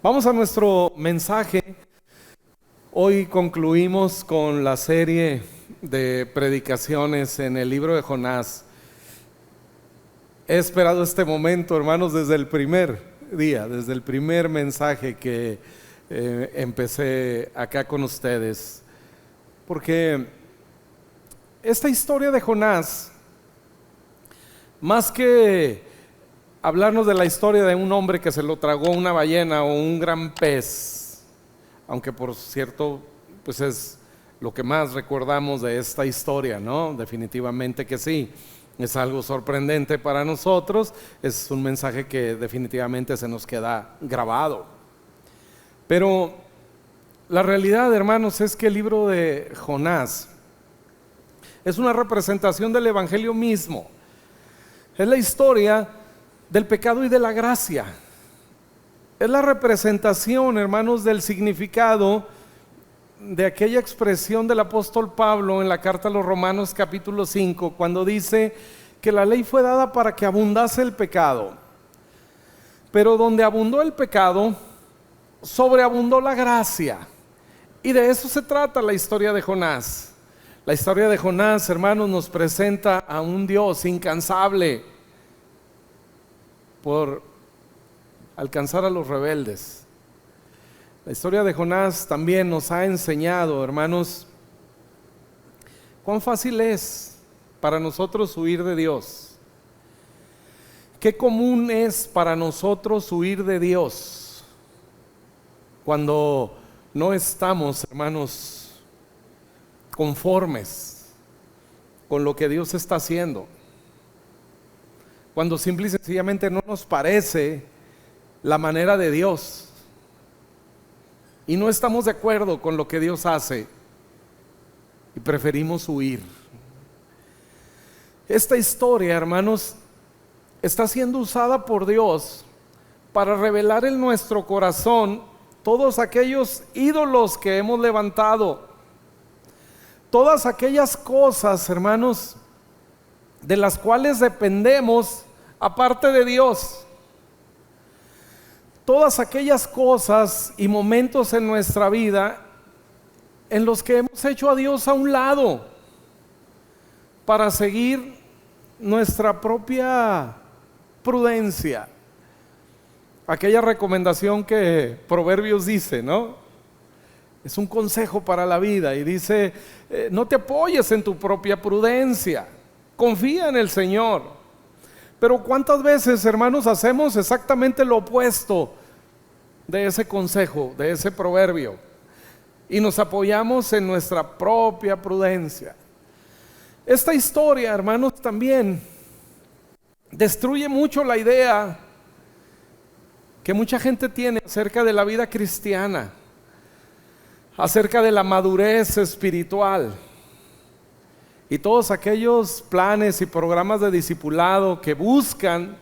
Vamos a nuestro mensaje. Hoy concluimos con la serie de predicaciones en el libro de Jonás. He esperado este momento, hermanos, desde el primer día, desde el primer mensaje que empecé acá con ustedes. Porque esta historia de Jonás, más que hablarnos de la historia de un hombre que se lo tragó una ballena o un gran pez, aunque por cierto, pues es lo que más recordamos de esta historia, ¿no? Definitivamente que sí, es algo sorprendente para nosotros, es un mensaje que definitivamente se nos queda grabado. Pero la realidad, hermanos, es que el libro de Jonás es una representación del evangelio mismo. Es la historia del pecado y de la gracia. Es la representación, hermanos, del significado de aquella expresión del apóstol Pablo en la carta a los Romanos capítulo 5, cuando dice que la ley fue dada para que abundase el pecado, pero donde abundó el pecado, sobreabundó la gracia. Y de eso se trata la historia de Jonás. La historia de Jonás, hermanos, nos presenta a un Dios incansable por alcanzar a los rebeldes. La historia de Jonás también nos ha enseñado, hermanos, cuán fácil es para nosotros huir de Dios. Qué común es para nosotros huir de Dios cuando no estamos, hermanos, conformes con lo que Dios está haciendo. Cuando simple y sencillamente no nos parece la manera de Dios y no estamos de acuerdo con lo que Dios hace y preferimos huir. Esta historia, hermanos, está siendo usada por Dios para revelar en nuestro corazón todos aquellos ídolos que hemos levantado, todas aquellas cosas, hermanos, de las cuales dependemos aparte de Dios. Todas aquellas cosas y momentos en nuestra vida en los que hemos hecho a Dios a un lado para seguir nuestra propia prudencia. Aquella recomendación que Proverbios dice, ¿no? Es un consejo para la vida y dice, no te apoyes en tu propia prudencia, confía en el Señor. Pero ¿cuántas veces, hermanos, hacemos exactamente lo opuesto de ese consejo, de ese proverbio? Y nos apoyamos en nuestra propia prudencia. Esta historia, hermanos, también destruye mucho la idea que mucha gente tiene acerca de la vida cristiana, acerca de la madurez espiritual. Y todos aquellos planes y programas de discipulado que buscan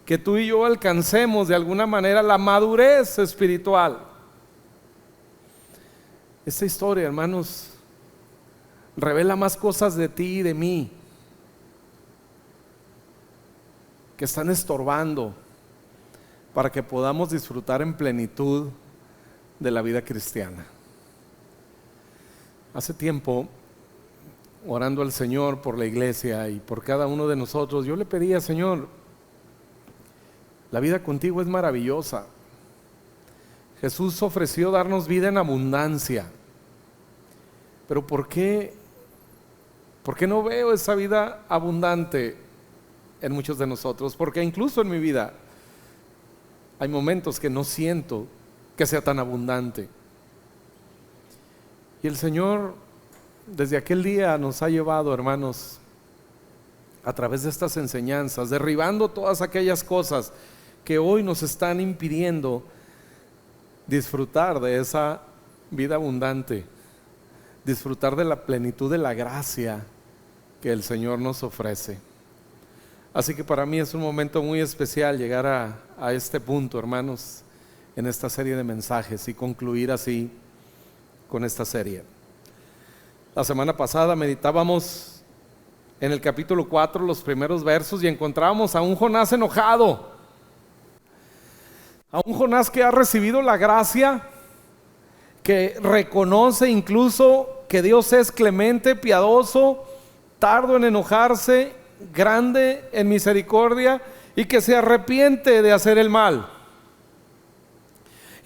que tú y yo alcancemos de alguna manera la madurez espiritual. Esta historia, hermanos, revela más cosas de ti y de mí que están estorbando para que podamos disfrutar en plenitud de la vida cristiana. Hace tiempo, orando al Señor por la iglesia y por cada uno de nosotros, yo le pedía: Señor, la vida contigo es maravillosa. Jesús ofreció darnos vida en abundancia, pero ¿por qué no veo esa vida abundante en muchos de nosotros? Porque incluso en mi vida hay momentos que no siento que sea tan abundante. Y el Señor desde aquel día nos ha llevado, hermanos, a través de estas enseñanzas, derribando todas aquellas cosas que hoy nos están impidiendo disfrutar de esa vida abundante, disfrutar de la plenitud de la gracia que el Señor nos ofrece. Así que para mí es un momento muy especial llegar a este punto, hermanos, en esta serie de mensajes y concluir así con esta serie. La semana pasada meditábamos en el capítulo 4, los primeros versos, y encontrábamos a un Jonás enojado, A un Jonás que ha recibido la gracia, que reconoce incluso que Dios es clemente, piadoso, tardo en enojarse, grande en misericordia y que se arrepiente de hacer el mal.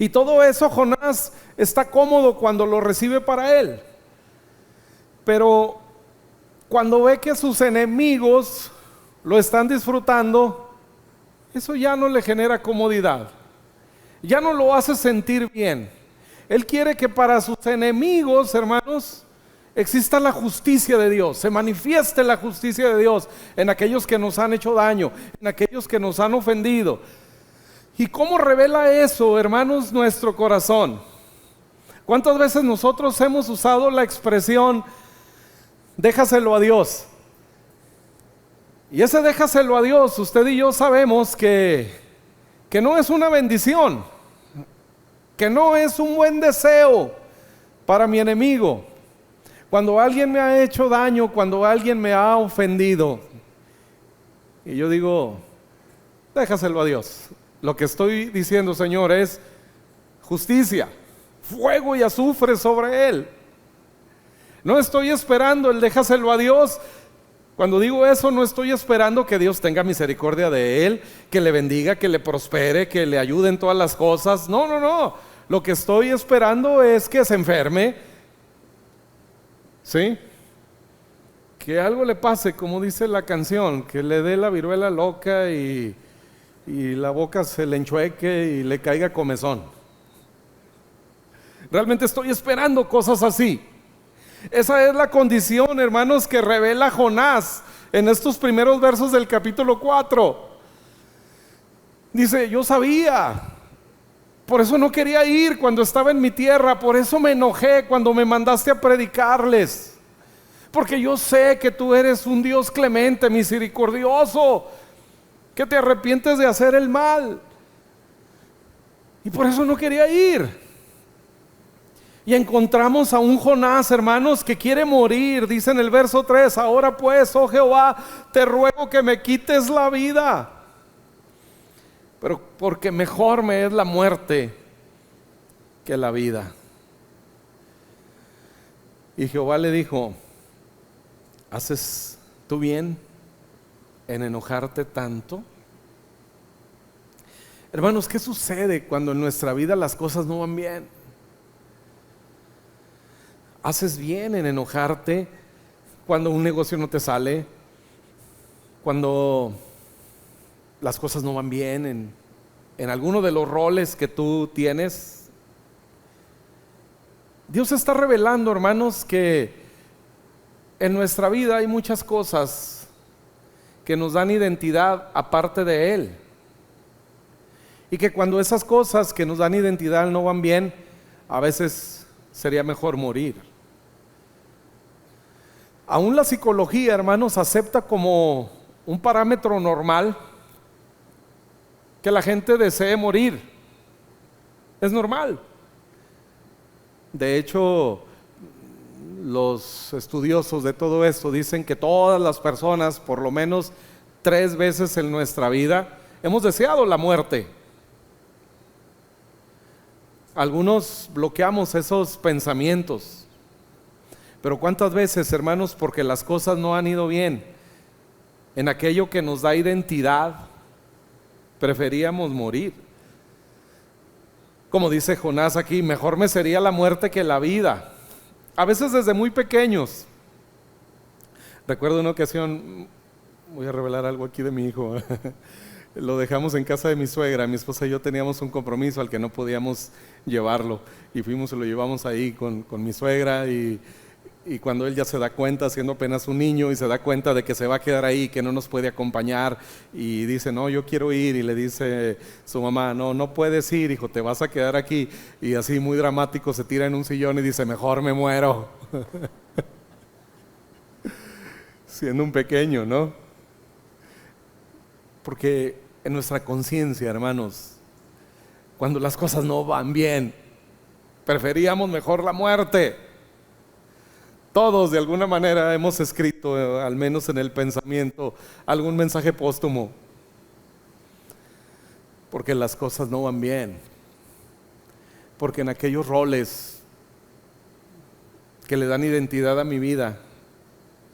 Y todo eso Jonás está cómodo cuando lo recibe para él. Pero cuando ve que sus enemigos lo están disfrutando, eso ya no le genera comodidad, ya no lo hace sentir bien. Él quiere que para sus enemigos, hermanos, exista la justicia de Dios, se manifieste la justicia de Dios en aquellos que nos han hecho daño, en aquellos que nos han ofendido. ¿Y cómo revela eso, hermanos, nuestro corazón? ¿Cuántas veces nosotros hemos usado la expresión déjaselo a Dios? Y ese déjaselo a Dios, usted y yo sabemos que no es una bendición, que no es un buen deseo para mi enemigo. Cuando alguien me ha hecho daño, cuando alguien me ha ofendido, y yo digo, déjaselo a Dios. Lo que estoy diciendo, Señor, es justicia, fuego y azufre sobre él. No estoy esperando el déjaselo a Dios. Cuando digo eso, no estoy esperando que Dios tenga misericordia de él, que le bendiga, que le prospere, que le ayude en todas las cosas. No, no, no. Lo que estoy esperando es que se enferme, ¿sí? Que algo le pase, como dice la canción, que le dé la viruela loca y la boca se le enchueque y le caiga comezón. Realmente estoy esperando cosas así. Esa es la condición, hermanos, que revela Jonás en estos primeros versos del capítulo 4. Dice, yo sabía, por eso no quería ir cuando estaba en mi tierra, por eso me enojé cuando me mandaste a predicarles, porque yo sé que tú eres un Dios clemente, misericordioso, que te arrepientes de hacer el mal, y por eso no quería ir. Y encontramos a un Jonás, hermanos, que quiere morir. Dice en el verso 3, ahora pues, oh Jehová, te ruego que me quites la vida, pero porque mejor me es la muerte que la vida. Y Jehová le dijo, ¿haces tú bien en enojarte tanto? Hermanos, ¿qué sucede cuando en nuestra vida las cosas no van bien? Haces bien en enojarte cuando un negocio no te sale, cuando las cosas no van bien en alguno de los roles que tú tienes. Dios está revelando, hermanos, que en nuestra vida hay muchas cosas que nos dan identidad aparte de Él, y que cuando esas cosas que nos dan identidad no van bien, a veces sería mejor morir. Aún la psicología, hermanos, acepta como un parámetro normal que la gente desee morir. Es normal. De hecho, los estudiosos de todo esto dicen que todas las personas, por lo menos 3 veces en nuestra vida, hemos deseado la muerte. Algunos bloqueamos esos pensamientos. Pero ¿cuántas veces, hermanos, porque las cosas no han ido bien en aquello que nos da identidad, preferíamos morir? Como dice Jonás aquí, mejor me sería la muerte que la vida. A veces desde muy pequeños. Recuerdo una ocasión, voy a revelar algo aquí de mi hijo. Lo dejamos en casa de mi suegra. Mi esposa y yo teníamos un compromiso al que no podíamos llevarlo, y fuimos y lo llevamos ahí con mi suegra, y cuando él ya se da cuenta, siendo apenas un niño, y se da cuenta de que se va a quedar ahí, que no nos puede acompañar, y dice, no, yo quiero ir, y le dice su mamá, no puedes ir, hijo, te vas a quedar aquí, y así muy dramático se tira en un sillón y dice, mejor me muero. Siendo un pequeño, ¿no? Porque en nuestra conciencia, hermanos, cuando las cosas no van bien, preferíamos mejor la muerte. Todos de alguna manera hemos escrito, al menos en el pensamiento, algún mensaje póstumo. porque las cosas no van bien, porque en aquellos roles que le dan identidad a mi vida,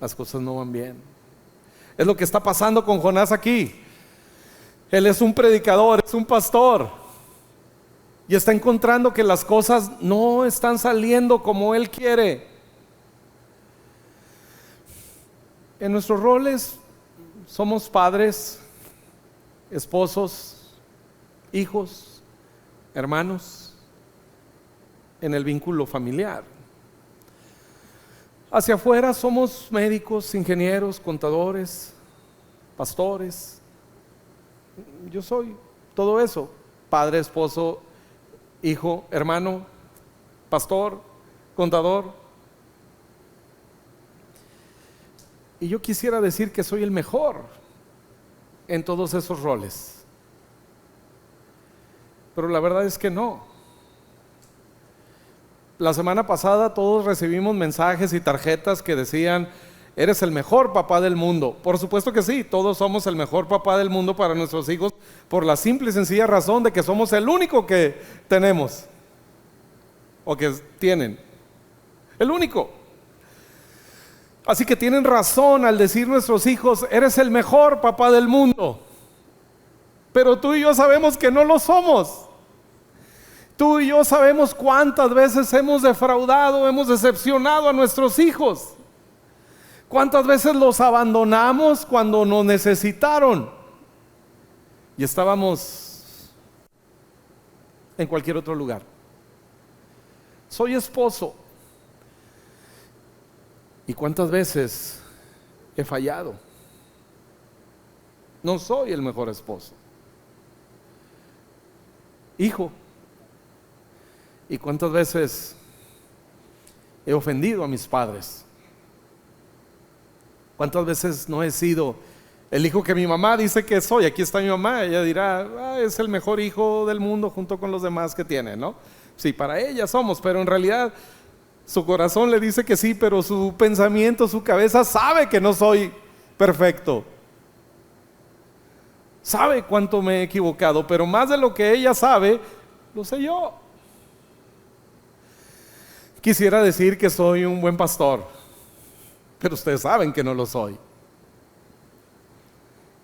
las cosas no van bien. Es lo que está pasando con Jonás aquí. Él es un predicador, es un pastor, y está encontrando que las cosas no están saliendo como él quiere. En nuestros roles somos padres, esposos, hijos, hermanos, en el vínculo familiar. Hacia afuera somos médicos, ingenieros, contadores, pastores. Yo soy todo eso: padre, esposo, hijo, hermano, pastor, contador. Y yo quisiera decir que soy el mejor en todos esos roles, pero la verdad es que no. La semana pasada todos recibimos mensajes y tarjetas que decían: eres el mejor papá del mundo. Por supuesto que sí, todos somos el mejor papá del mundo para nuestros hijos, por la simple y sencilla razón de que somos el único que tenemos, o que tienen, el único. Así que tienen razón al decir nuestros hijos: eres el mejor papá del mundo. Pero tú y yo sabemos que no lo somos. Tú y yo sabemos cuántas veces hemos defraudado, hemos decepcionado a nuestros hijos. Cuántas veces los abandonamos cuando nos necesitaron y estábamos en cualquier otro lugar. Soy esposo, y cuántas veces he fallado. No soy el mejor esposo. Hijo, y cuántas veces he ofendido a mis padres. Cuántas veces no he sido el hijo que mi mamá dice que soy. Aquí está mi mamá, ella dirá: es el mejor hijo del mundo junto con los demás que tiene, ¿no? Sí, para ella somos, pero en realidad su corazón le dice que sí, pero su pensamiento, su cabeza sabe que no soy perfecto. Sabe cuánto me he equivocado, pero más de lo que ella sabe, lo sé yo. Quisiera decir que soy un buen pastor, pero ustedes saben que no lo soy.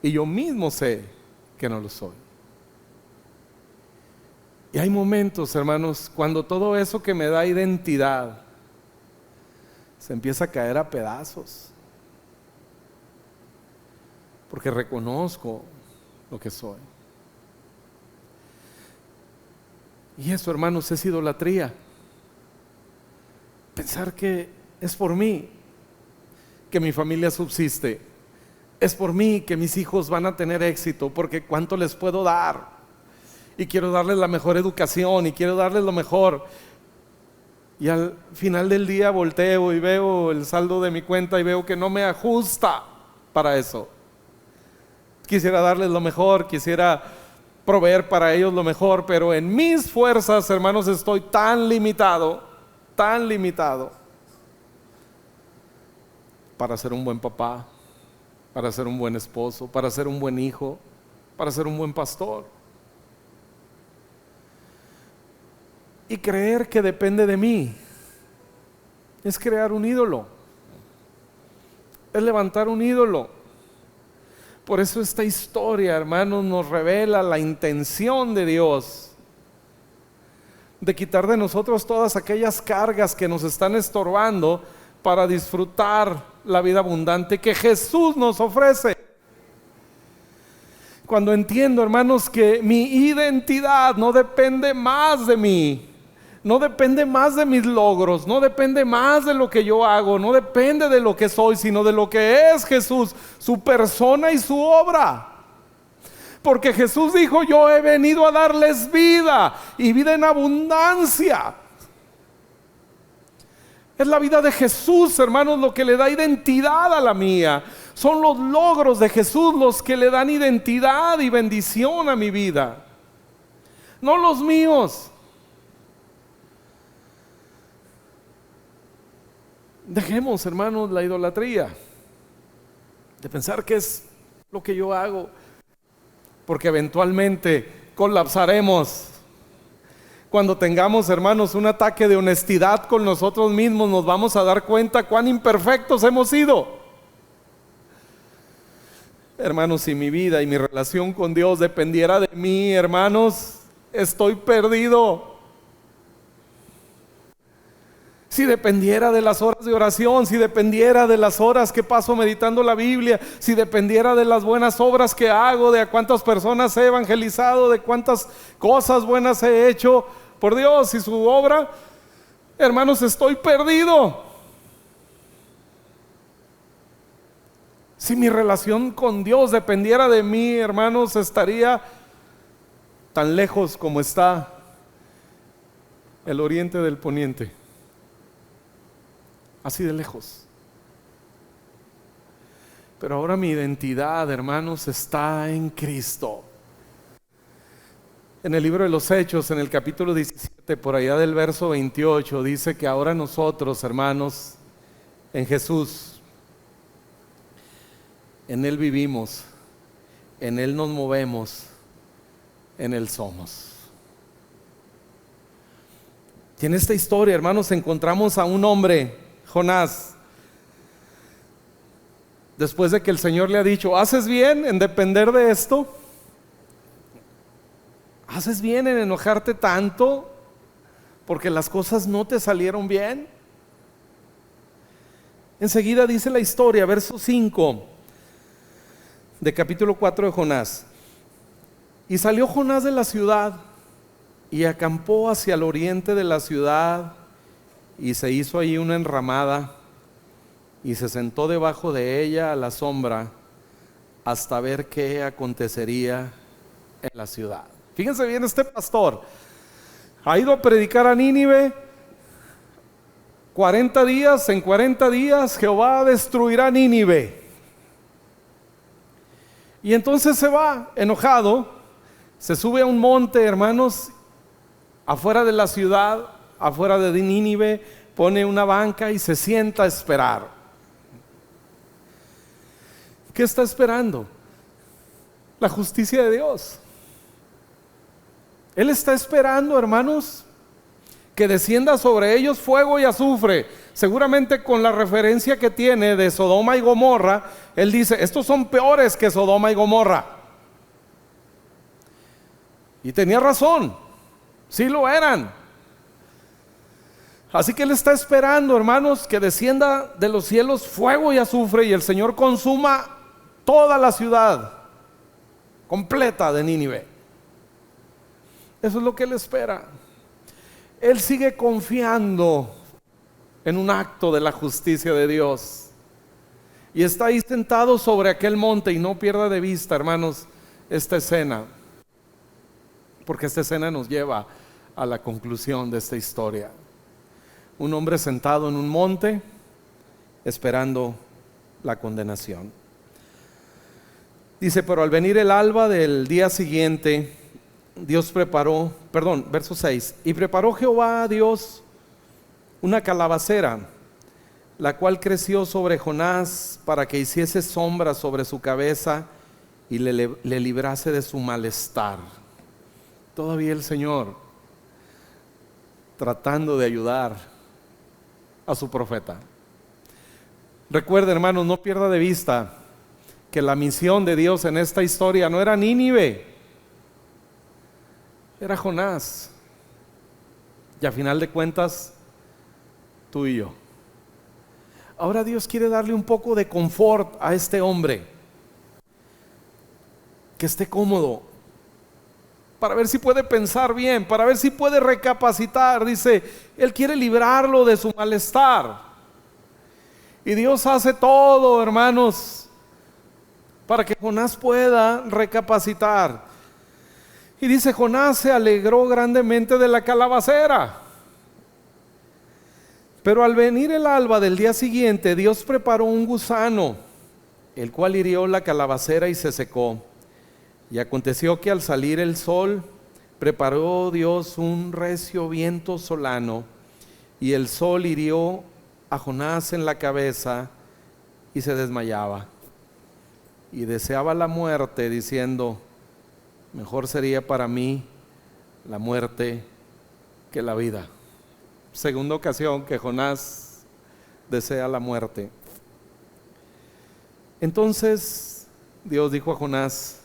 Y yo mismo sé que no lo soy. Y hay momentos, hermanos, cuando todo eso que me da identidad se empieza a caer a pedazos, porque reconozco lo que soy. Y eso, hermanos, es idolatría. Pensar que es por mí que mi familia subsiste, es por mí que mis hijos van a tener éxito, porque cuánto les puedo dar, y quiero darles la mejor educación, y quiero darles lo mejor, y al final del día volteo y veo el saldo de mi cuenta y veo que no me ajusta para eso. Quisiera darles lo mejor, quisiera proveer para ellos lo mejor, pero en mis fuerzas, hermanos, estoy tan limitado para ser un buen papá, para ser un buen esposo, para ser un buen hijo, para ser un buen pastor. Y creer que depende de mí es crear un ídolo, es levantar un ídolo. Por eso esta historia, hermanos, nos revela la intención de Dios de quitar de nosotros todas aquellas cargas que nos están estorbando para disfrutar la vida abundante que Jesús nos ofrece. Cuando entiendo, hermanos, que mi identidad no depende más de mí, no depende más de mis logros, no depende más de lo que yo hago, no depende de lo que soy, sino de lo que es Jesús, su persona y su obra. Porque Jesús dijo: yo he venido a darles vida, y vida en abundancia. Es la vida de Jesús, hermanos, lo que le da identidad a la mía. Son los logros de Jesús los que le dan identidad y bendición a mi vida, no los míos. Dejemos, hermanos, la idolatría de pensar que es lo que yo hago, porque eventualmente colapsaremos. Cuando tengamos, hermanos, un ataque de honestidad con nosotros mismos, nos vamos a dar cuenta cuán imperfectos hemos sido. Hermanos, si mi vida y mi relación con Dios dependiera de mí, hermanos, estoy perdido. Si dependiera de las horas de oración, si dependiera de las horas que paso meditando la Biblia, si dependiera de las buenas obras que hago, de a cuántas personas he evangelizado, de cuántas cosas buenas he hecho por Dios y su obra, hermanos, estoy perdido. Si mi relación con Dios dependiera de mí, hermanos, estaría tan lejos como está el oriente del poniente. Así de lejos. Pero ahora mi identidad, hermanos, está en Cristo. En el libro de los Hechos, en el capítulo 17, por allá del verso 28, dice que ahora nosotros, hermanos, en Jesús, en Él vivimos, en Él nos movemos, en Él somos. Y en esta historia, hermanos, encontramos a un hombre, Jonás, después de que el Señor le ha dicho: ¿haces bien en depender de esto? ¿Haces bien en enojarte tanto porque las cosas no te salieron bien? Enseguida dice la historia, verso 5 de capítulo 4 de Jonás: y salió Jonás de la ciudad y acampó hacia el oriente de la ciudad, y se hizo allí una enramada y se sentó debajo de ella a la sombra hasta ver qué acontecería en la ciudad. Fíjense bien, este pastor ha ido a predicar a Nínive 40 días. En 40 días Jehová destruirá Nínive. Y entonces se va enojado, se sube a un monte, hermanos, afuera de la ciudad, afuera de Nínive, pone una banca y se sienta a esperar. ¿Qué está esperando? La justicia de Dios. Él está esperando, hermanos, que descienda sobre ellos fuego y azufre. Seguramente con la referencia que tiene de Sodoma y Gomorra, él dice: estos son peores que Sodoma y Gomorra. Y tenía razón, sí lo eran. Así que él está esperando, hermanos, que descienda de los cielos fuego y azufre y el Señor consuma toda la ciudad completa de Nínive. Eso es lo que él espera. Él sigue confiando en un acto de la justicia de Dios. Y está ahí sentado sobre aquel monte, y no pierda de vista, hermanos, esta escena, porque esta escena nos lleva a la conclusión de esta historia. Un hombre sentado en un monte esperando la condenación. Dice: pero al venir el alba del día siguiente, verso 6, y preparó Jehová Dios una calabacera, la cual creció sobre Jonás para que hiciese sombra sobre su cabeza y le librase de su malestar. Todavía el Señor tratando de ayudar a su profeta. Recuerde, hermanos, no pierda de vista que la misión de Dios en esta historia no era Nínive, era Jonás. Y a final de cuentas, tú y yo. Ahora Dios quiere darle un poco de confort a este hombre, que esté cómodo, para ver si puede pensar bien, para ver si puede recapacitar. Dice, Él quiere librarlo de su malestar. Y Dios hace todo, hermanos, para que Jonás pueda recapacitar. Y dice: Jonás se alegró grandemente de la calabacera. Pero al venir el alba del día siguiente, Dios preparó un gusano, el cual hirió la calabacera y se secó. Y aconteció que al salir el sol, preparó Dios un recio viento solano, y el sol hirió a Jonás en la cabeza, y se desmayaba. Y deseaba la muerte, diciendo: Mejor sería para mí la muerte que la vida. Segunda ocasión que Jonás desea la muerte. Entonces Dios dijo a Jonás: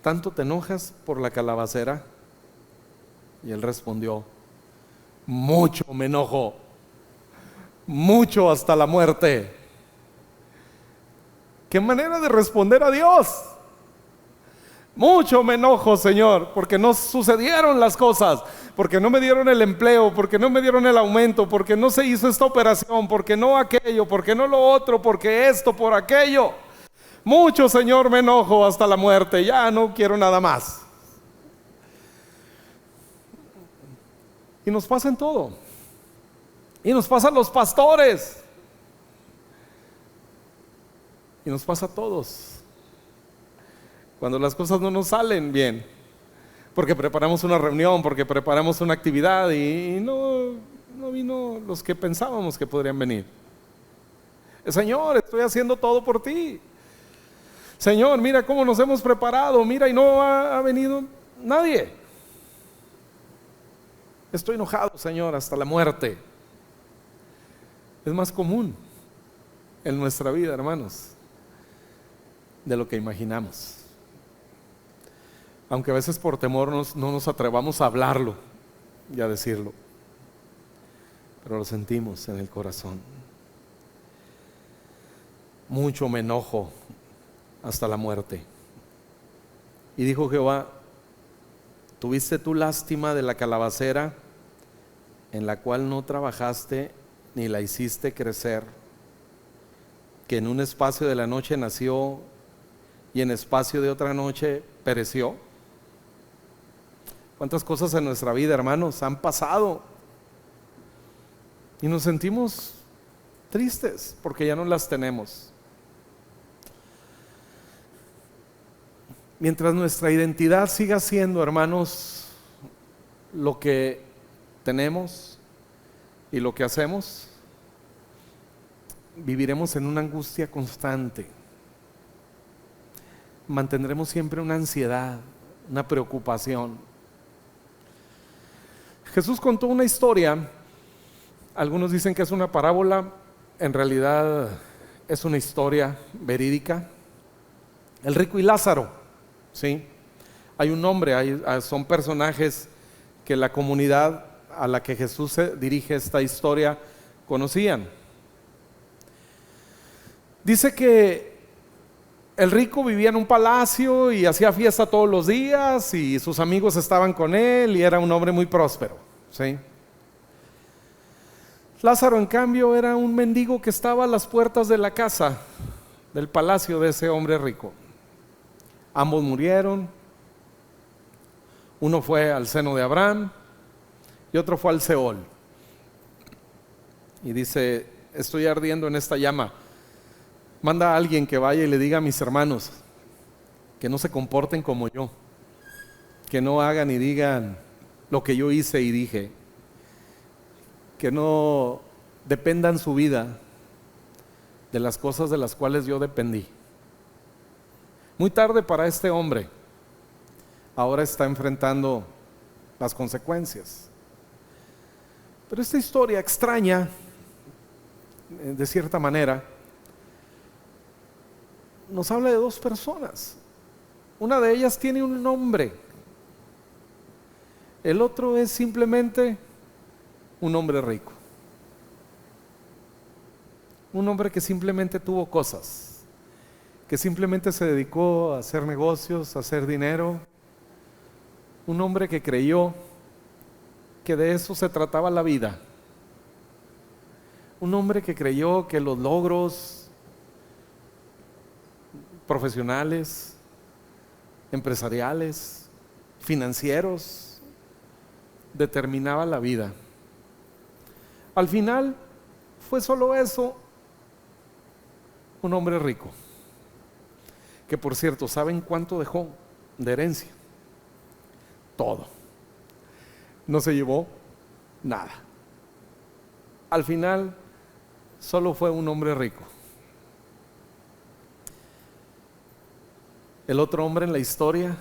¿tanto te enojas por la calabacera? Y él respondió: mucho me enojo, mucho hasta la muerte. ¿Qué manera de responder a Dios? Mucho me enojo, Señor, porque no sucedieron las cosas, porque no me dieron el empleo, porque no me dieron el aumento, porque no se hizo esta operación, porque no aquello, porque no lo otro, porque esto, por aquello. Mucho, Señor, me enojo hasta la muerte, ya no quiero nada más. Y nos pasa en todo. Y nos pasa a los pastores. Y nos pasa a todos. Cuando las cosas no nos salen bien, porque preparamos una reunión, porque preparamos una actividad y no vino los que pensábamos que podrían venir. Señor, estoy haciendo todo por ti. Señor, mira cómo nos hemos preparado, mira, y no ha venido nadie. Estoy enojado, Señor, hasta la muerte. Es más común en nuestra vida, hermanos, de lo que imaginamos. Aunque a veces por temor no nos atrevamos a hablarlo y a decirlo, pero lo sentimos en el corazón. Mucho me enojo hasta la muerte. Y dijo Jehová: ¿tuviste tú lástima de la calabacera en la cual no trabajaste ni la hiciste crecer, que en un espacio de la noche nació y en espacio de otra noche pereció? ¿Cuántas cosas en nuestra vida, hermanos, han pasado y nos sentimos tristes porque ya no las tenemos? Mientras nuestra identidad siga siendo, hermanos, lo que tenemos y lo que hacemos, viviremos en una angustia constante. Mantendremos siempre una ansiedad, una preocupación. Jesús contó una historia. Algunos dicen que es una parábola, en realidad es una historia verídica. El rico y Lázaro, ¿sí? Hay un nombre, son personajes que la comunidad a la que Jesús se dirige esta historia conocían. Dice que el rico vivía en un palacio y hacía fiesta todos los días y sus amigos estaban con él y era un hombre muy próspero, ¿sí? Lázaro, en cambio, era un mendigo que estaba a las puertas de la casa, del palacio de ese hombre rico. Ambos murieron. Uno fue al seno de Abraham y otro fue al Seol. Y dice: estoy ardiendo en esta llama. Manda a alguien que vaya y le diga a mis hermanos que no se comporten como yo, que no hagan y digan lo que yo hice y dije, que no dependan su vida de las cosas de las cuales yo dependí. Muy tarde para este hombre, ahora está enfrentando las consecuencias. Pero esta historia extraña, de cierta manera, nos habla de dos personas. Una de ellas tiene un nombre, el otro es simplemente un hombre rico, un hombre que simplemente tuvo cosas, que simplemente se dedicó a hacer negocios, a hacer dinero, un hombre que creyó que de eso se trataba la vida, un hombre que creyó que los logros profesionales, empresariales, financieros, determinaba la vida. Al final fue solo eso, un hombre rico, que por cierto, ¿saben cuánto dejó de herencia? Todo. No se llevó nada. Al final solo fue un hombre rico. El otro hombre en la historia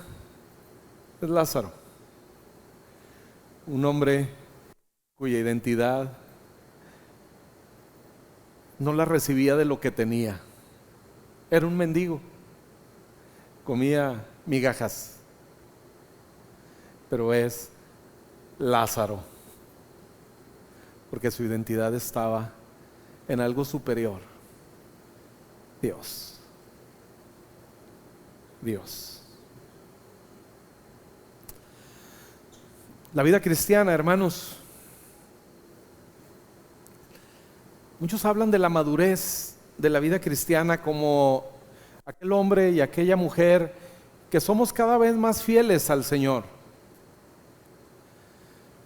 Es Lázaro, un hombre cuya identidad no la recibía de lo que tenía. Era un mendigo, comía migajas, pero es Lázaro, porque su identidad estaba en algo superior. Dios. La vida cristiana, hermanos, muchos hablan de la madurez de la vida cristiana como aquel hombre y aquella mujer que somos cada vez más fieles al Señor,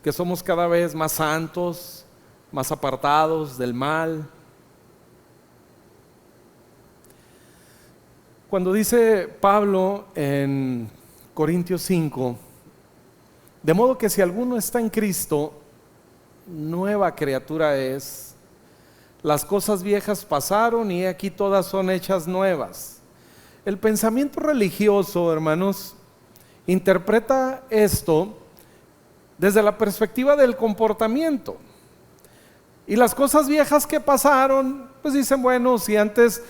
que somos cada vez más santos, más apartados del mal. Cuando dice Pablo en Corintios 5, de modo que si alguno está en Cristo, nueva criatura es, las cosas viejas pasaron y aquí todas son hechas nuevas. El pensamiento religioso, hermanos, interpreta esto desde la perspectiva del comportamiento. Y las cosas viejas que pasaron, pues dicen, bueno, si antes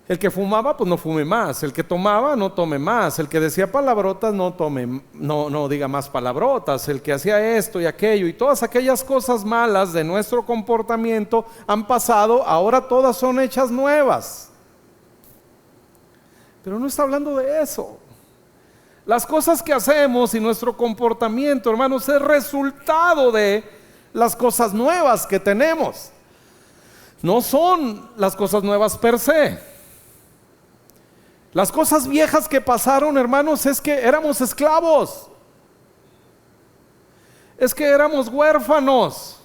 el que fumaba, pues no fume más. El que tomaba, no tome más. El que decía palabrotas, no diga más palabrotas. El que hacía esto y aquello y todas aquellas cosas malas de nuestro comportamiento han pasado, ahora todas son hechas nuevas. Pero no está hablando de eso. Las cosas que hacemos y nuestro comportamiento, hermanos, es resultado de las cosas nuevas que tenemos. No son las cosas nuevas per se. Las cosas viejas que pasaron, hermanos, es que éramos esclavos, es que éramos huérfanos,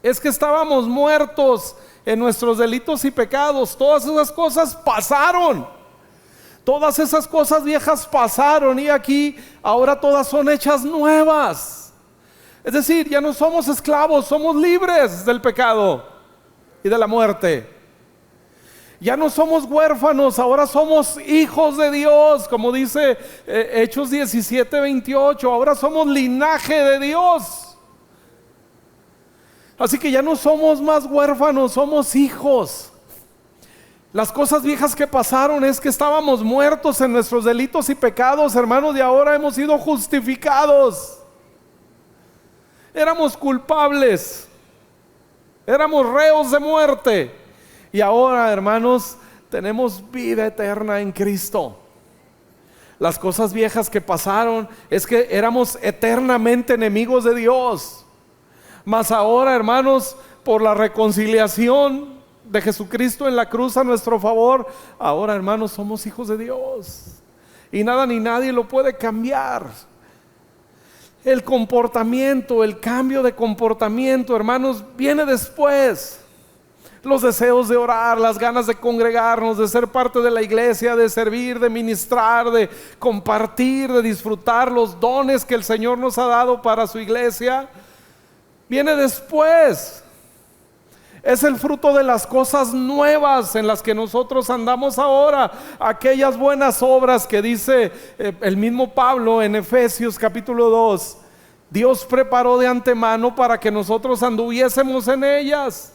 es que estábamos muertos en nuestros delitos y pecados. Todas esas cosas pasaron, todas esas cosas viejas pasaron y aquí ahora todas son hechas nuevas. Es decir, ya no somos esclavos, somos libres del pecado y de la muerte. Ya no somos huérfanos, ahora somos hijos de Dios, como dice Hechos 17:28, ahora somos linaje de Dios. Así que ya no somos más huérfanos, somos hijos. Las cosas viejas que pasaron es que estábamos muertos en nuestros delitos y pecados, hermanos, y ahora hemos sido justificados. Éramos culpables, éramos reos de muerte. Y ahora, hermanos, tenemos vida eterna en Cristo. Las cosas viejas que pasaron es que éramos eternamente enemigos de Dios. Mas ahora, hermanos, por la reconciliación de Jesucristo en la cruz a nuestro favor, ahora, hermanos, somos hijos de Dios. Y nada ni nadie lo puede cambiar. El comportamiento, el cambio de comportamiento, hermanos, viene después. Los deseos de orar, las ganas de congregarnos, de ser parte de la iglesia, de servir, de ministrar, de compartir, de disfrutar los dones que el Señor nos ha dado para su iglesia, viene después. Es el fruto de las cosas nuevas en las que nosotros andamos ahora. Aquellas buenas obras que dice el mismo Pablo en Efesios capítulo 2, Dios preparó de antemano para que nosotros anduviésemos en ellas.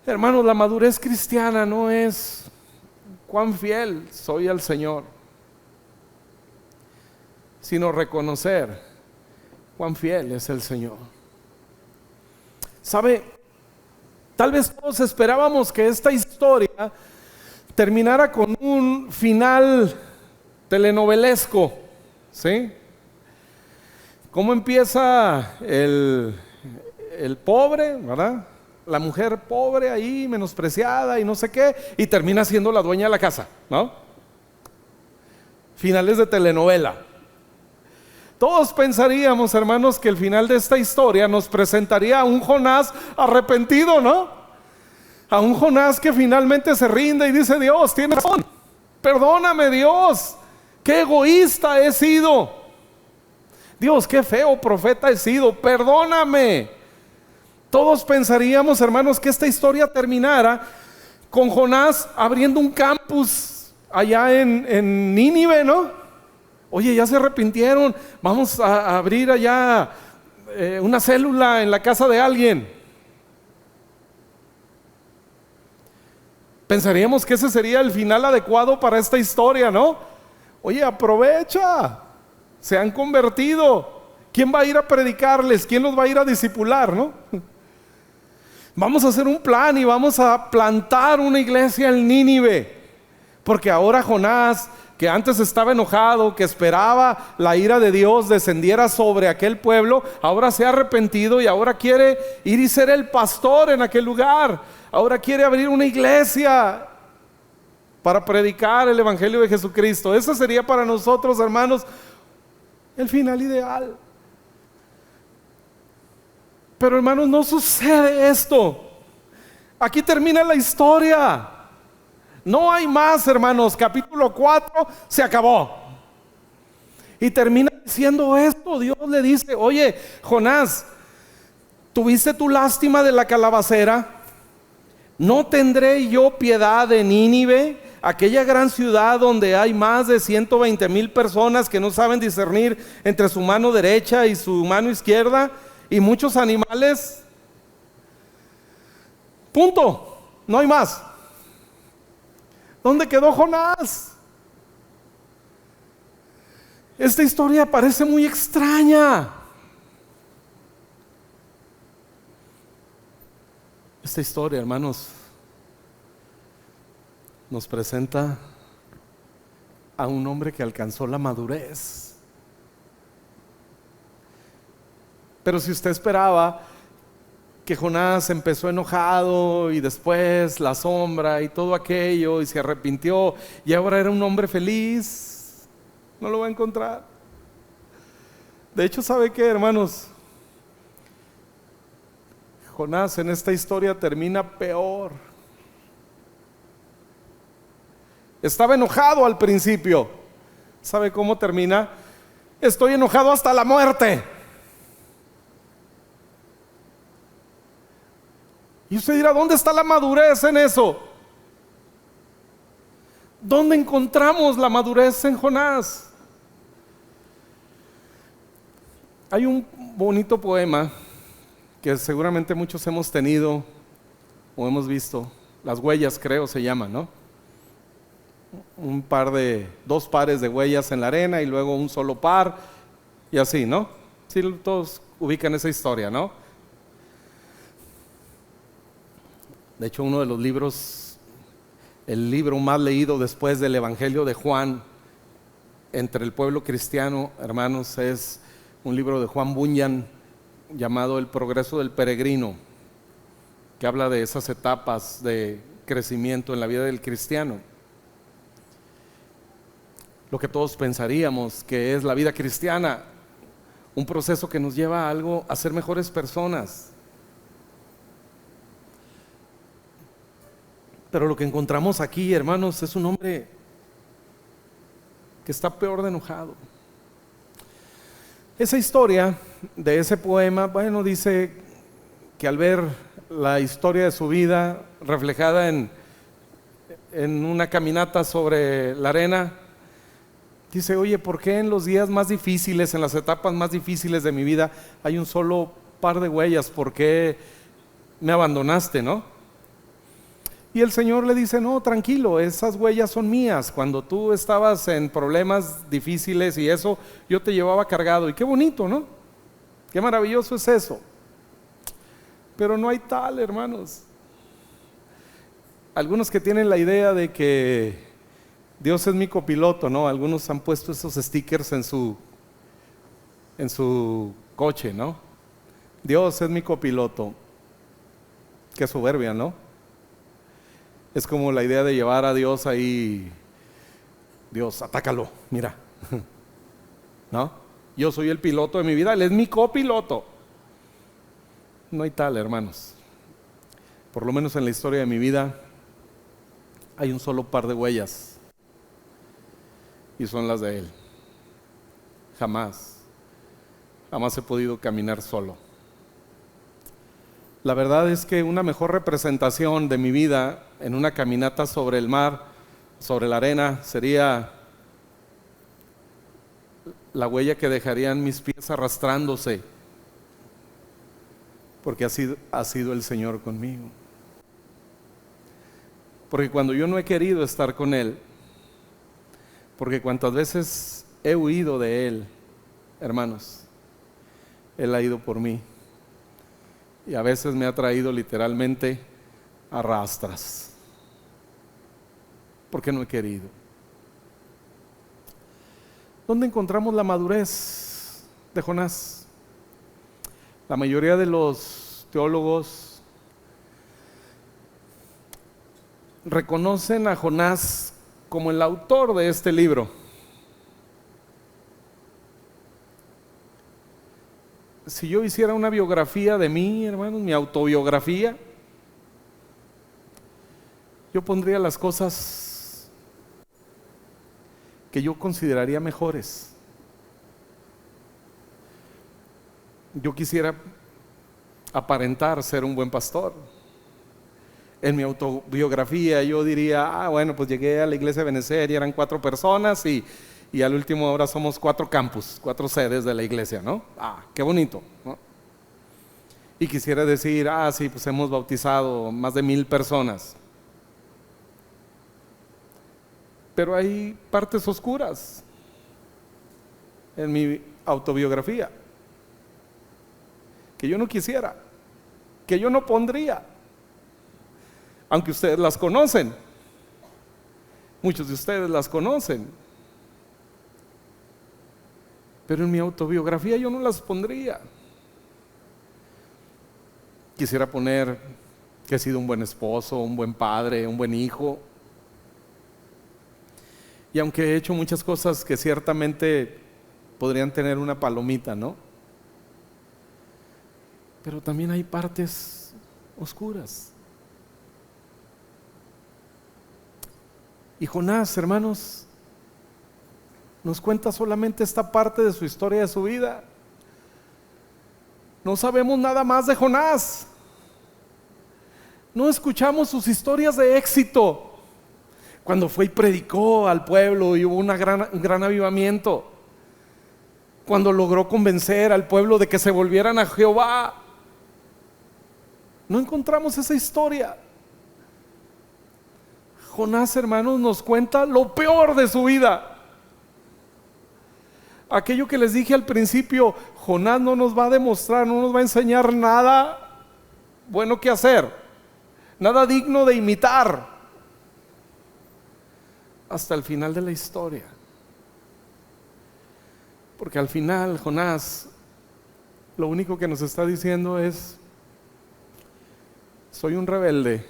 Hermanos, la madurez cristiana no es cuán fiel soy al Señor, sino reconocer cuán fiel es el Señor. ¿Sabe? Tal vez todos esperábamos que esta historia terminara con un final telenovelesco, ¿sí? ¿Cómo empieza el pobre, verdad? La mujer pobre ahí, menospreciada y no sé qué, y termina siendo la dueña de la casa, ¿no? Finales de telenovela. Todos pensaríamos, hermanos, que el final de esta historia nos presentaría a un Jonás arrepentido, ¿no? A un Jonás que finalmente se rinde y dice: Dios, tienes razón, perdóname, Dios, qué egoísta he sido. Dios, qué feo profeta he sido, perdóname. Todos pensaríamos, hermanos, que esta historia terminara con Jonás abriendo un campus allá en Nínive, ¿no? Oye, ya se arrepintieron, vamos a abrir allá una célula en la casa de alguien. Pensaríamos que ese sería el final adecuado para esta historia, ¿no? Oye, aprovecha, se han convertido. ¿Quién va a ir a predicarles? ¿Quién los va a ir a discipular, no? Vamos a hacer un plan y vamos a plantar una iglesia en Nínive. Porque ahora Jonás, que antes estaba enojado, que esperaba la ira de Dios descendiera sobre aquel pueblo, ahora se ha arrepentido y ahora quiere ir y ser el pastor en aquel lugar. Ahora quiere abrir una iglesia para predicar el evangelio de Jesucristo. Ese sería para nosotros, hermanos, el final ideal. Pero, hermanos, no sucede esto. Aquí termina la historia. No hay más, hermanos. Capítulo 4 se acabó. Y termina diciendo esto. Dios le dice: oye, Jonás, ¿tuviste tu lástima de la calabacera? ¿No tendré yo piedad de Nínive, aquella gran ciudad donde hay más de 120,000 personas que no saben discernir entre su mano derecha y su mano izquierda, y muchos animales? Punto. No hay más. ¿Dónde quedó Jonás? Esta historia parece muy extraña. Esta historia, hermanos, nos presenta a un hombre que alcanzó la madurez. Pero si usted esperaba que Jonás empezó enojado y después la sombra y todo aquello y se arrepintió y ahora era un hombre feliz, no lo va a encontrar. De hecho, ¿sabe qué, hermanos? Jonás en esta historia termina peor. Estaba enojado al principio. ¿Sabe cómo termina? Estoy enojado hasta la muerte. Y usted dirá: ¿dónde está la madurez en eso? ¿Dónde encontramos la madurez en Jonás? Hay un bonito poema que seguramente muchos hemos tenido o hemos visto. Las huellas, creo se llama, ¿no? Dos pares de huellas en la arena y luego un solo par y así, ¿no? Sí, todos ubican esa historia, ¿no? De hecho, uno de los libros, el libro más leído después del Evangelio de Juan entre el pueblo cristiano, hermanos, es un libro de Juan Bunyan llamado El progreso del peregrino, que habla de esas etapas de crecimiento en la vida del cristiano. Lo que todos pensaríamos que es la vida cristiana, un proceso que nos lleva a ser mejores personas. Pero lo que encontramos aquí, hermanos, es un hombre que está peor de enojado. Esa historia de ese poema, bueno, dice que al ver la historia de su vida reflejada en una caminata sobre la arena, dice: oye, ¿por qué en los días más difíciles, en las etapas más difíciles de mi vida, hay un solo par de huellas? ¿Por qué me abandonaste, no? Y el Señor le dice: no, tranquilo, esas huellas son mías. Cuando tú estabas en problemas difíciles y eso, yo te llevaba cargado. Y qué bonito, ¿no? Qué maravilloso es eso. Pero no hay tal, hermanos. Algunos que tienen la idea de que Dios es mi copiloto, ¿no? Algunos han puesto esos stickers en su coche, ¿no? Dios es mi copiloto. Qué soberbia, ¿no? Es como la idea de llevar a Dios ahí: Dios, atácalo, mira, ¿no? Yo soy el piloto de mi vida, Él es mi copiloto. No hay tal, hermanos. Por lo menos en la historia de mi vida hay un solo par de huellas, y son las de Él. Jamás he podido caminar solo. La verdad es que una mejor representación de mi vida en una caminata sobre el mar sobre la arena sería la huella que dejarían mis pies arrastrándose, porque ha sido el Señor conmigo. Porque cuando yo no he querido estar con Él, porque cuantas veces he huido de Él, hermanos, Él ha ido por mí. Y a veces me ha traído literalmente a rastras, porque no he querido. ¿Dónde encontramos la madurez de Jonás? La mayoría de los teólogos reconocen a Jonás como el autor de este libro. Si yo hiciera una biografía de mí, hermanos, mi autobiografía, yo pondría las cosas que yo consideraría mejores. Yo quisiera aparentar ser un buen pastor. En mi autobiografía yo diría, bueno, pues llegué a la iglesia de Benecer y eran 4 personas y al último ahora somos 4 campus, 4 sedes de la iglesia, ¿no? Qué bonito, ¿no? Y quisiera decir, sí, pues hemos bautizado más de 1000 personas. Pero hay partes oscuras en mi autobiografía que yo no quisiera, que yo no pondría, aunque ustedes las conocen. Muchos de ustedes las conocen, pero en mi autobiografía yo no las pondría. Quisiera poner que he sido un buen esposo, un buen padre, un buen hijo. Y aunque he hecho muchas cosas que ciertamente podrían tener una palomita, ¿no? Pero también hay partes oscuras. Y Jonás, hermanos, nos cuenta solamente esta parte de su historia, de su vida. No sabemos nada más de Jonás. No escuchamos sus historias de éxito. Cuando fue y predicó al pueblo y hubo un gran avivamiento. Cuando logró convencer al pueblo de que se volvieran a Jehová. No encontramos esa historia. Jonás, hermanos, nos cuenta lo peor de su vida. Aquello que les dije al principio, Jonás no nos va a demostrar, no nos va a enseñar nada bueno que hacer, nada digno de imitar, hasta el final de la historia. Porque al final Jonás lo único que nos está diciendo es: soy un rebelde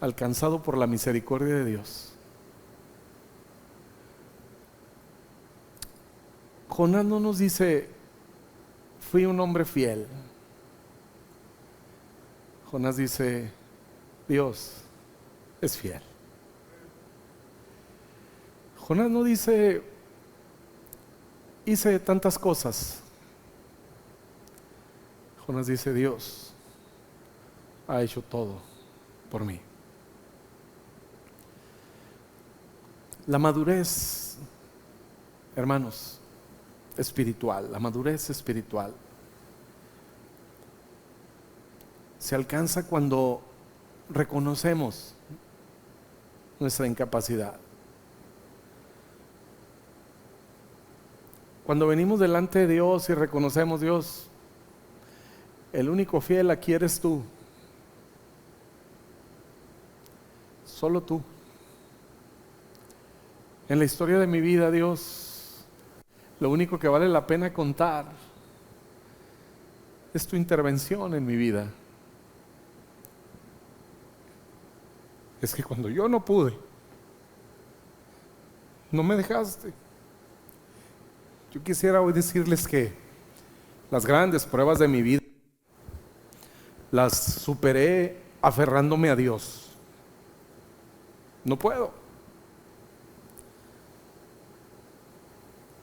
alcanzado por la misericordia de Dios. Jonás no nos dice: fui un hombre fiel. Jonás dice: Dios es fiel. Jonás no dice: hice tantas cosas. Jonás dice: Dios ha hecho todo por mí. La madurez, hermanos, espiritual, la madurez espiritual se alcanza cuando reconocemos nuestra incapacidad. Cuando venimos delante de Dios y reconocemos: Dios, el único fiel aquí eres tú, solo tú. En la historia de mi vida, Dios, lo único que vale la pena contar es tu intervención en mi vida. Es que cuando yo no pude, no me dejaste. Yo quisiera hoy decirles que las grandes pruebas de mi vida las superé aferrándome a Dios. No puedo.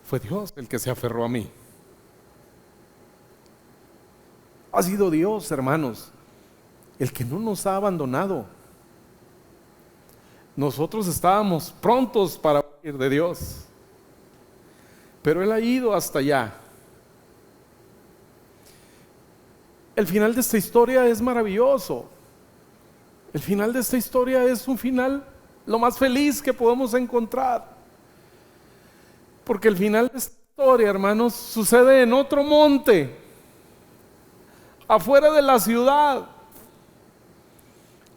Fue Dios el que se aferró a mí. Ha sido Dios, hermanos, el que no nos ha abandonado. nosotros estábamos prontos para huir de Dios, pero Él ha ido hasta allá. El final de esta historia es maravilloso. El final de esta historia es un final lo más feliz que podemos encontrar, porque el final de esta historia, hermanos, sucede en otro monte, afuera de la ciudad.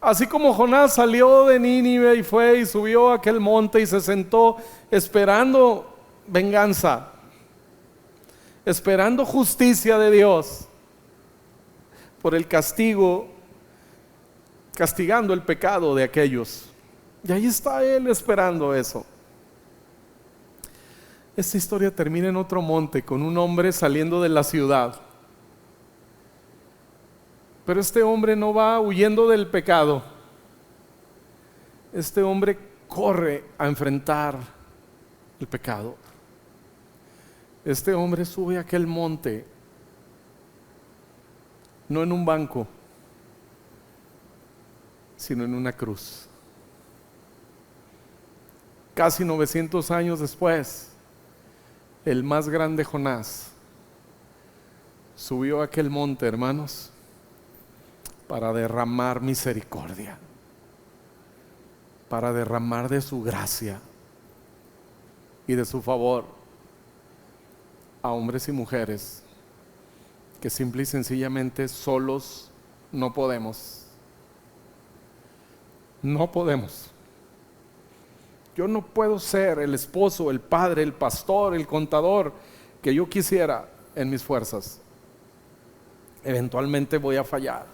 Así como Jonás salió de Nínive y fue y subió a aquel monte y se sentó esperando venganza, esperando justicia de Dios por el castigo, castigando el pecado de aquellos. Y ahí está él esperando eso. Esta historia termina en otro monte con un hombre saliendo de la ciudad. Pero este hombre no va huyendo del pecado. Este hombre corre a enfrentar el pecado. Este hombre sube a aquel monte, no en un banco, sino en una cruz. Casi 900 años después, el más grande Jonás subió a aquel monte, hermanos, para derramar misericordia, para derramar de su gracia y de su favor a hombres y mujeres que simple y sencillamente solos no podemos. No podemos. Yo no puedo ser el esposo, el padre, el pastor, el contador que yo quisiera en mis fuerzas. Eventualmente voy a fallar.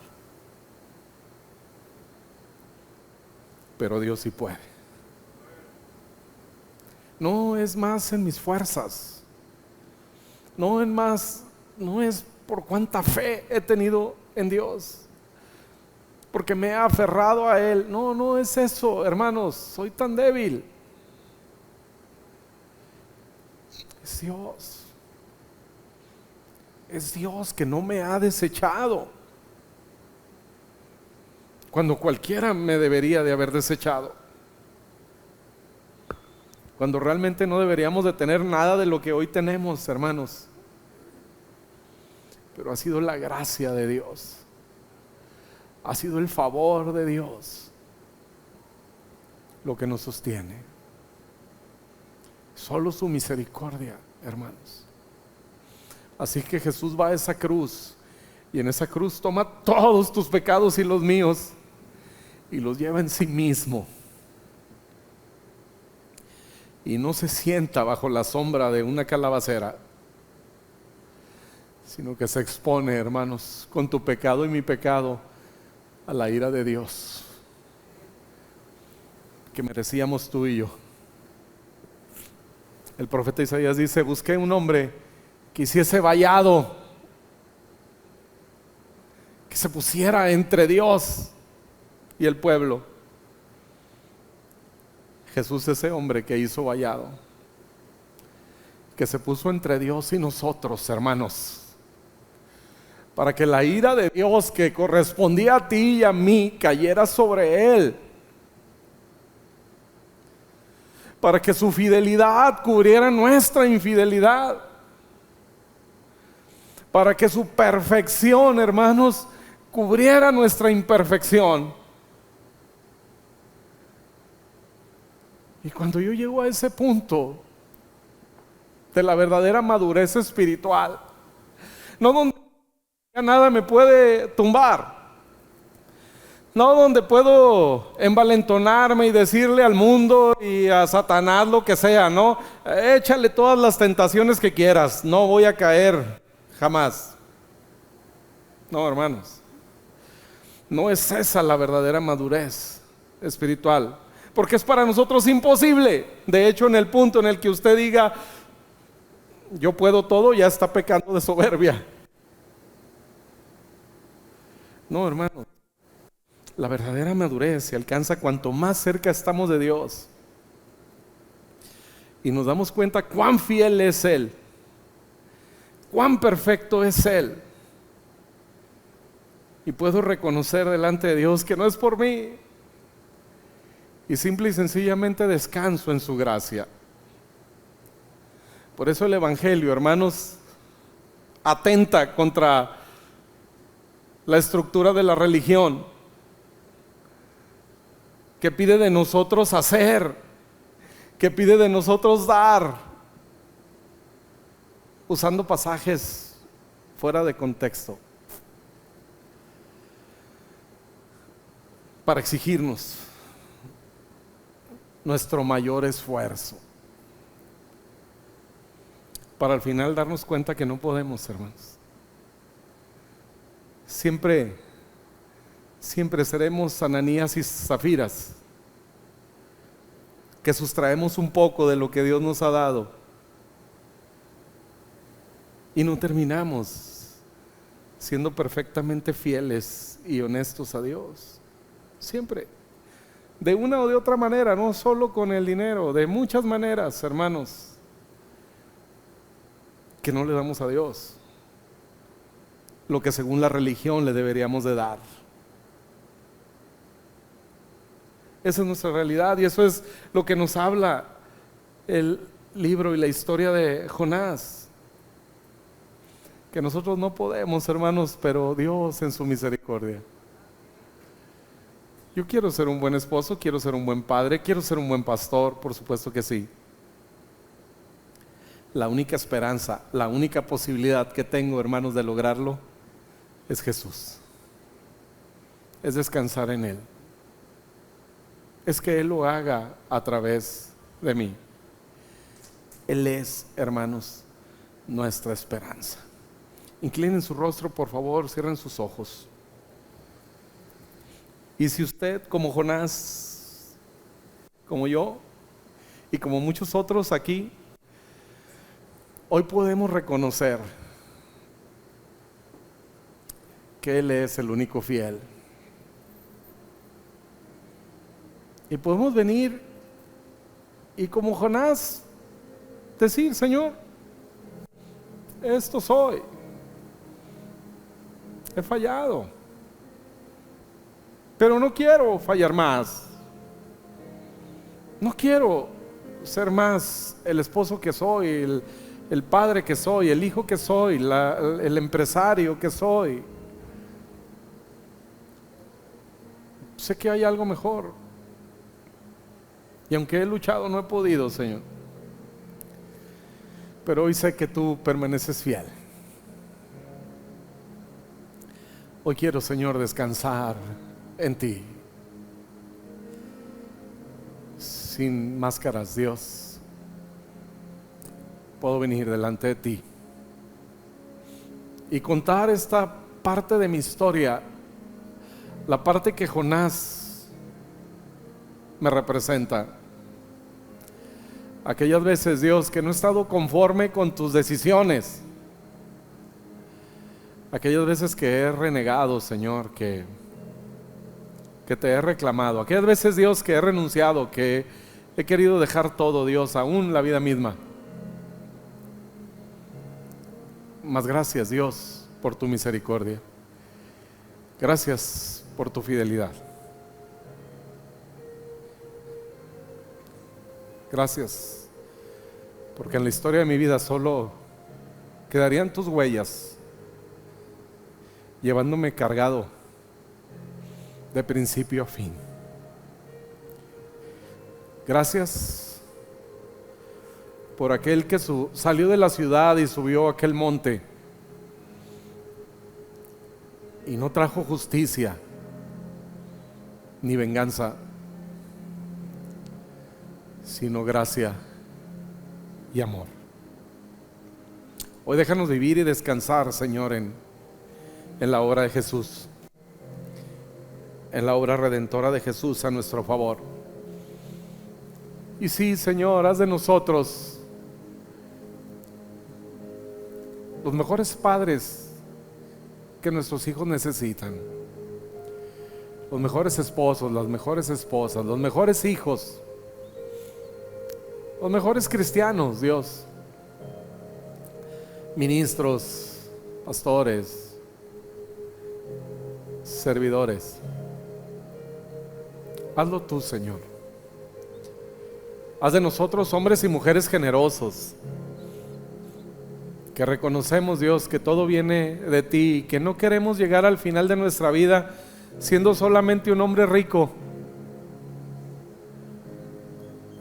Pero Dios sí puede. No es más en mis fuerzas. No es por cuánta fe he tenido en Dios, porque me he aferrado a Él. No es eso, hermanos. Soy tan débil. Es Dios. Es Dios que no me ha desechado, cuando cualquiera me debería de haber desechado, cuando realmente no deberíamos de tener nada de lo que hoy tenemos, hermanos. Pero ha sido la gracia de Dios, ha sido el favor de Dios lo que nos sostiene. Solo su misericordia, hermanos. Así que Jesús va a esa cruz, y en esa cruz toma todos tus pecados y los míos y los lleva en sí mismo, y no se sienta bajo la sombra de una calabacera, sino que se expone, hermanos, con tu pecado y mi pecado, a la ira de Dios que merecíamos tú y yo. El profeta Isaías dice: busqué un hombre que hiciese vallado, que se pusiera entre Dios y el pueblo. Jesús es ese hombre que hizo vallado, que se puso entre Dios y nosotros, hermanos, para que la ira de Dios que correspondía a ti y a mí cayera sobre Él, para que su fidelidad cubriera nuestra infidelidad, para que su perfección, hermanos, cubriera nuestra imperfección. Y cuando yo llego a ese punto de la verdadera madurez espiritual, no donde nada me puede tumbar, no donde puedo envalentonarme y decirle al mundo y a Satanás lo que sea, no, échale todas las tentaciones que quieras, no voy a caer jamás. No, hermanos, no es esa la verdadera madurez espiritual, porque es para nosotros imposible. De hecho, en el punto en el que usted diga yo puedo todo, ya está pecando de soberbia. No, hermano, la verdadera madurez se alcanza cuanto más cerca estamos de Dios y nos damos cuenta cuán fiel es Él, cuán perfecto es Él, y puedo reconocer delante de Dios que no es por mí, y simple y sencillamente descanso en su gracia. Por eso el Evangelio, hermanos, atenta contra la estructura de la religión, que pide de nosotros hacer, que pide de nosotros dar, usando pasajes fuera de contexto, para exigirnos nuestro mayor esfuerzo, para al final darnos cuenta que no podemos, hermanos. Siempre seremos Ananías y Zafiras, que sustraemos un poco de lo que Dios nos ha dado y no terminamos siendo perfectamente fieles y honestos a Dios. Siempre, de una o de otra manera, no solo con el dinero, de muchas maneras, hermanos, que no le damos a Dios lo que según la religión le deberíamos de dar. Esa es nuestra realidad y eso es lo que nos habla el libro y la historia de Jonás. Que nosotros no podemos, hermanos, pero Dios en su misericordia. Yo quiero ser un buen esposo, quiero ser un buen padre, quiero ser un buen pastor, por supuesto que sí. La única esperanza, la única posibilidad que tengo, hermanos, de lograrlo es Jesús. Es descansar en Él. Es que Él lo haga a través de mí. Él es, hermanos, nuestra esperanza. Inclinen su rostro, por favor, cierren sus ojos. Y si usted, como Jonás, como yo, y como muchos otros aquí, hoy podemos reconocer que Él es el único fiel. Y podemos venir y como Jonás decir: Señor, esto soy. He fallado, pero no quiero fallar más. No quiero ser más el esposo que soy, el padre que soy, el hijo que soy, el empresario que soy. Sé que hay algo mejor. Y aunque he luchado, no he podido, Señor. Pero hoy sé que tú permaneces fiel. Hoy quiero, Señor, descansar en ti. Sin máscaras, Dios, puedo venir delante de ti y contar esta parte de mi historia, la parte que Jonás me representa. Aquellas veces, Dios, que no he estado conforme con tus decisiones. Aquellas veces que he renegado, Señor, que te he reclamado. Aquellas veces, Dios, que he renunciado, que he querido dejar todo, Dios, aún la vida misma. Mas gracias, Dios, por tu misericordia. Gracias por tu fidelidad. Gracias, porque en la historia de mi vida solo quedarían tus huellas, llevándome cargado de principio a fin. Gracias por aquel que salió de la ciudad y subió a aquel monte y no trajo justicia ni venganza, sino gracia y amor. Hoy déjanos vivir y descansar, Señor, en la obra de Jesús, en la obra redentora de Jesús a nuestro favor. Y sí, Señor, haz de nosotros los mejores padres que nuestros hijos necesitan, los mejores esposos, las mejores esposas, los mejores hijos, los mejores cristianos, Dios, ministros, pastores, servidores. Hazlo tú, Señor. Haz de nosotros hombres y mujeres generosos, que reconocemos, Dios, que todo viene de ti y que no queremos llegar al final de nuestra vida siendo solamente un hombre rico,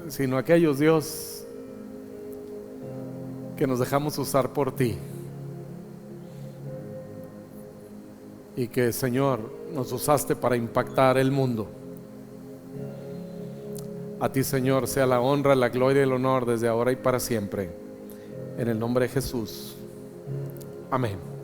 sino aquellos, Dios, que nos dejamos usar por ti y que, Señor, nos usaste para impactar el mundo. A ti, Señor, sea la honra, la gloria y el honor desde ahora y para siempre. En el nombre de Jesús. Amén.